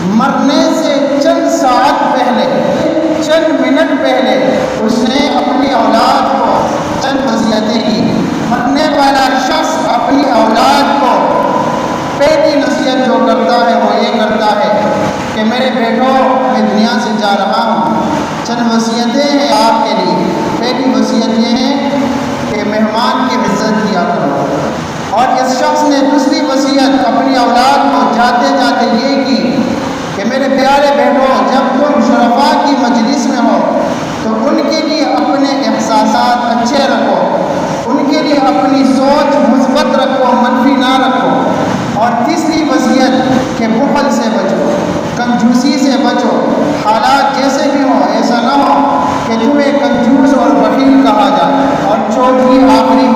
مرنے سے چند ساعت پہلے، چند منٹ پہلے اس نے اپنی اولاد کو چند وصیتیں کی۔ مرنے والا شخص اپنی اولاد کو پہلی نصیحت جو کرتا ہے وہ یہ کرتا ہے کہ میرے بیٹو، میں دنیا سے جا رہا ہوں، چند وصیتیں ہیں آپ کے لیے۔ پہلی وصیت یہ ہے کہ مہمان کی عزت کیا کرو، اور اس شخص نے دوسری وصیت اپنی اولاد کو جاتے جاتے یہ کی کہ میرے پیارے بیٹو، جب تم شرفاء کی مجلس میں ہو تو ان کے لیے اپنے احساسات اچھے رکھو، ان کے لیے اپنی سوچ مثبت رکھو، منفی نہ رکھو۔ اور تیسری وصیت کہ بخل سے بچو، کنجوسی سے بچو، حالات جیسے بھی ہوں ایسا نہ ہو کہ تمہیں کنجوس اور بخیل کہا جائے۔ اور چوتھی آخری